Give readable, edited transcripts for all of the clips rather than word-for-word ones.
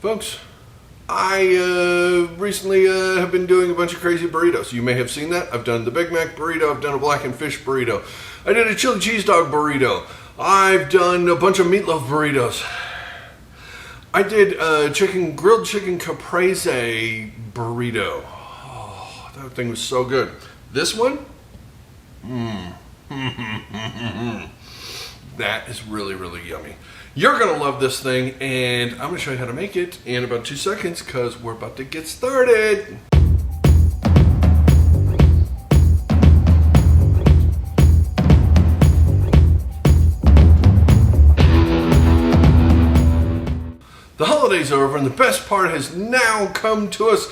Folks, I recently have been doing a bunch of crazy burritos. You may have seen that. I've done the Big Mac burrito. I've done a blackened fish burrito. I did a chili cheese dog burrito. I've done a bunch of meatloaf burritos. I did a grilled chicken caprese burrito. Oh, that thing was so good. This one, that is really, really yummy. You're going to love this thing, and I'm going to show you how to make it in about 2 seconds because we're about to get started. The holidays are over, and the best part has now come to us.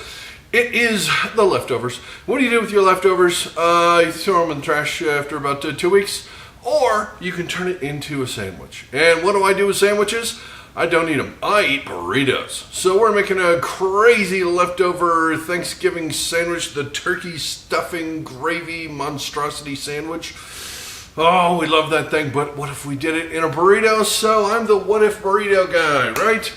It is the leftovers. What do you do with your leftovers? You throw them in the trash after about 2 weeks. Or you can turn it into a sandwich. And what do I do with sandwiches? I don't eat them. I eat burritos. So we're making a crazy leftover Thanksgiving sandwich, the turkey stuffing gravy monstrosity sandwich. Oh, we love that thing, but what if we did it in a burrito? So I'm the what if burrito guy, right?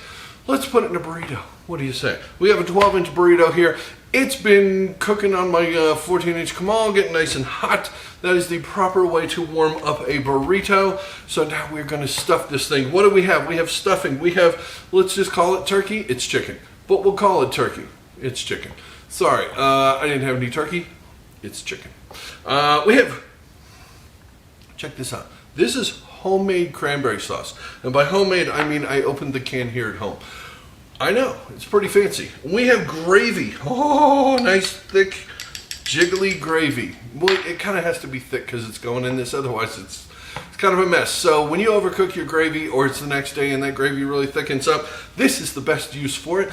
Let's put it in a burrito. What do you say? We have a 12-inch burrito here. It's been cooking on my 14-inch Kamal, getting nice and hot. That is the proper way to warm up a burrito. So now we're going to stuff this thing. What do we have? We have stuffing. We have, let's just call it turkey. It's chicken. But we'll call it turkey. It's chicken. Sorry, I didn't have any turkey. It's chicken. We have, check this out. This is homemade cranberry sauce. And by homemade, I mean I opened the can here at home. I know, it's pretty fancy. We have gravy. Oh, nice thick, jiggly gravy. Well, it kind of has to be thick because it's going in this, otherwise it's kind of a mess. So when you overcook your gravy or it's the next day and that gravy really thickens up, this is the best use for it.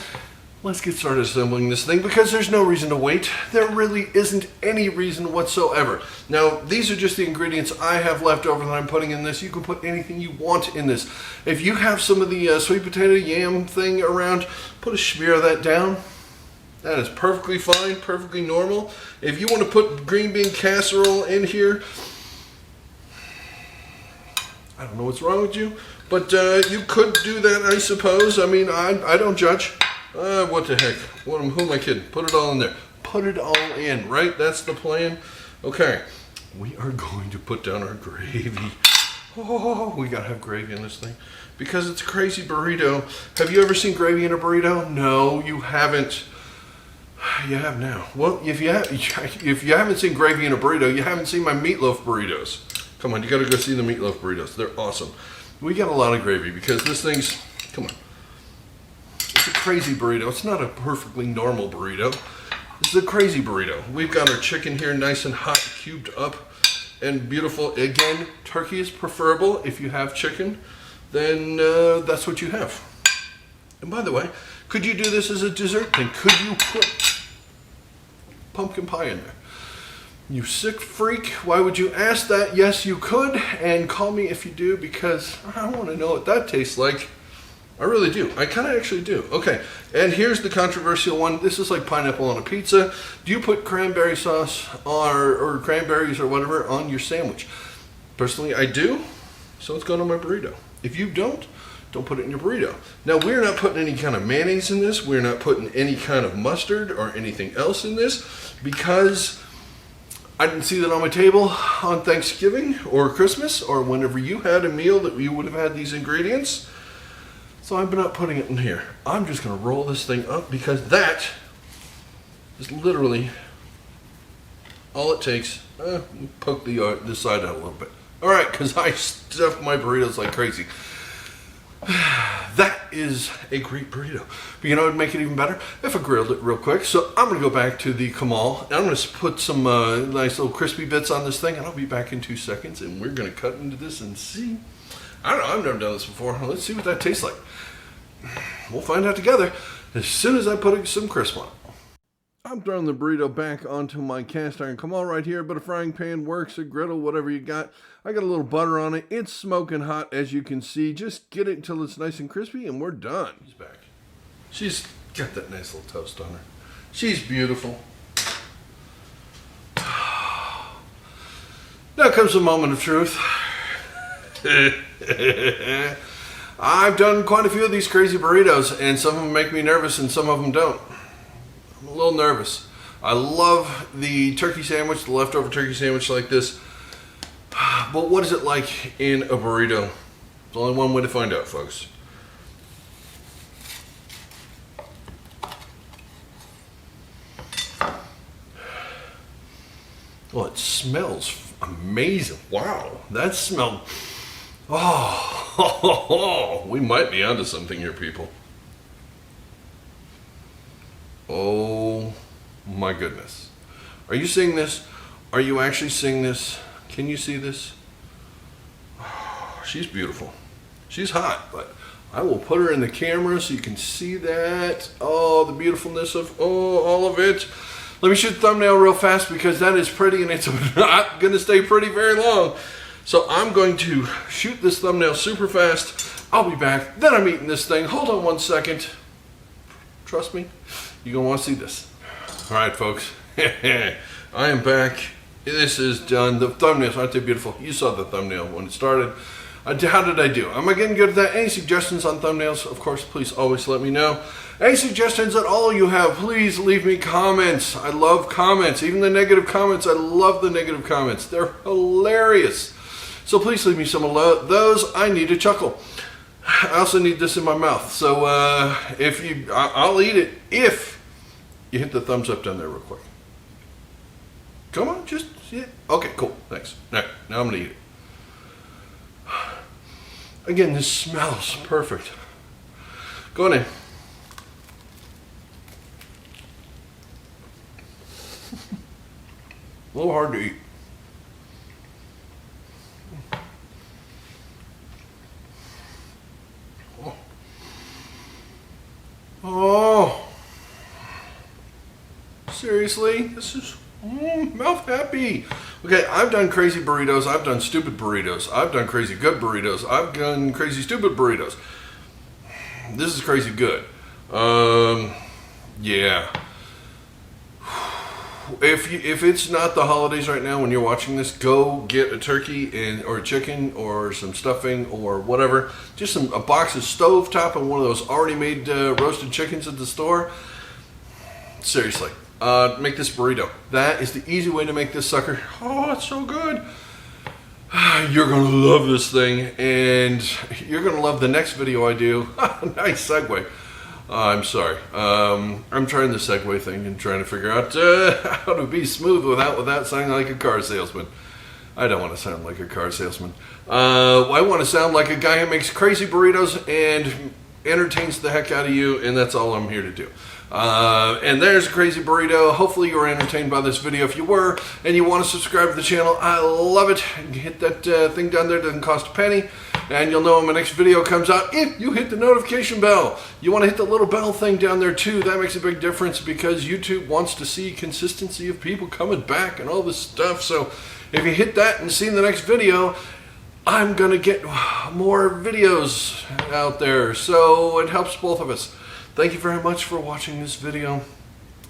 Let's get started assembling this thing because there's no reason to wait. There really isn't any reason whatsoever. Now, these are just the ingredients I have left over that I'm putting in this. You can put anything you want in this. If you have some of the sweet potato yam thing around, put a smear of that down. That is perfectly fine, perfectly normal. If you want to put green bean casserole in here, I don't know what's wrong with you, but you could do that, I suppose. I mean, I don't judge. What the heck? Who am I kidding? Put it all in there. Put it all in, right? That's the plan. Okay, we are going to put down our gravy. Oh, we gotta have gravy in this thing because it's a crazy burrito. Have you ever seen gravy in a burrito? No, you haven't. You have now. Well, if you haven't seen gravy in a burrito, you haven't seen my meatloaf burritos. Come on, you gotta go see the meatloaf burritos. They're awesome. We got a lot of gravy because this thing's, come on. It's a crazy burrito. It's not a perfectly normal burrito. This is a crazy burrito. We've got our chicken here nice and hot, cubed up and beautiful. Again, turkey is preferable. If you have chicken, then that's what you have. And by the way, could you do this as a dessert thing? Could you put pumpkin pie in there? You sick freak. Why would you ask that? Yes, you could. And call me if you do because I want to know what that tastes like. I really do. I kind of actually do. Okay, and here's the controversial one. This is like pineapple on a pizza. Do you put cranberry sauce or cranberries or whatever on your sandwich? Personally, I do, so it's going on my burrito. If you don't put it in your burrito. Now, we're not putting any kind of mayonnaise in this. We're not putting any kind of mustard or anything else in this because I didn't see that on my table on Thanksgiving or Christmas or whenever you had a meal that you would have had these ingredients. So I'm not putting it in here. I'm just going to roll this thing up because that is literally all it takes. Poke this side out a little bit. All right, because I stuffed my burritos like crazy. That is a great burrito. But you know what would make it even better? If I grilled it real quick. So I'm going to go back to the Kamal. And I'm going to put some nice little crispy bits on this thing. And I'll be back in 2 seconds. And we're going to cut into this and see. I don't know, I've never done this before. Let's see what that tastes like. We'll find out together as soon as I put some crisp on it. I'm throwing the burrito back onto my cast iron Kamal right here, but a frying pan works, a griddle, whatever you got. I got a little butter on it. It's smoking hot, as you can see. Just get it until it's nice and crispy, and we're done. She's back. She's got that nice little toast on her. She's beautiful. Now comes the moment of truth. I've done quite a few of these crazy burritos, and some of them make me nervous and some of them don't. I'm a little nervous. I love the turkey sandwich, the leftover turkey sandwich like this. But what is it like in a burrito? There's only one way to find out, folks. Well, it smells amazing. Wow, that smelled... Oh, we might be onto something here, people. Oh my goodness. Are you seeing this? Are you actually seeing this? Can you see this? Oh, she's beautiful. She's hot, but I will put her in the camera so you can see that. Oh, the beautifulness of all of it. Let me shoot the thumbnail real fast because that is pretty and it's not going to stay pretty very long. So I'm going to shoot this thumbnail super fast. I'll be back. Then I'm eating this thing. Hold on 1 second. Trust me, you're going to want to see this. All right, folks. I am back. This is done. The thumbnails aren't they beautiful? You saw the thumbnail when it started. How did I do? Am I getting good at that? Any suggestions on thumbnails? Of course, please always let me know. Any suggestions that all of you have, please leave me comments. I love comments. Even the negative comments. I love the negative comments. They're hilarious. So please leave me some of those. I need to chuckle. I also need this in my mouth. So I'll eat it if you hit the thumbs up down there real quick. Come on, just see it. Okay, cool. Thanks. All right, now I'm going to eat it. Again, this smells perfect. Go on in. A little hard to eat. Oh, seriously? This is mouth happy. Okay, I've done crazy burritos. I've done stupid burritos. I've done crazy good burritos. I've done crazy stupid burritos. This is crazy good. Yeah. If it's not the holidays right now when you're watching this, go get a turkey or a chicken or some stuffing or whatever. Just a box of stovetop and one of those already made roasted chickens at the store. Seriously, make this burrito. That is the easy way to make this sucker. Oh, it's so good. You're going to love this thing, and you're going to love the next video I do. Nice segue. I'm sorry. I'm trying the segue thing and trying to figure out how to be smooth without sounding like a car salesman. I don't want to sound like a car salesman. I want to sound like a guy who makes crazy burritos and entertains the heck out of you, and that's all I'm here to do. And there's a crazy burrito. Hopefully you were entertained by this video. If you were and you want to subscribe to the channel, I love it. Hit that thing down there. It doesn't cost a penny. And you'll know when my next video comes out if you hit the notification bell. You want to hit the little bell thing down there too. That makes a big difference because YouTube wants to see consistency of people coming back and all this stuff. So if you hit that and see the next video, I'm going to get more videos out there. So it helps both of us. Thank you very much for watching this video.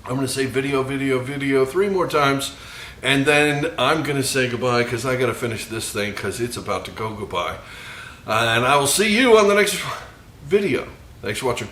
I'm going to say video 3 more times. And then I'm going to say goodbye because I got to finish this thing because it's about to go goodbye. And I will see you on the next video. Thanks for watching.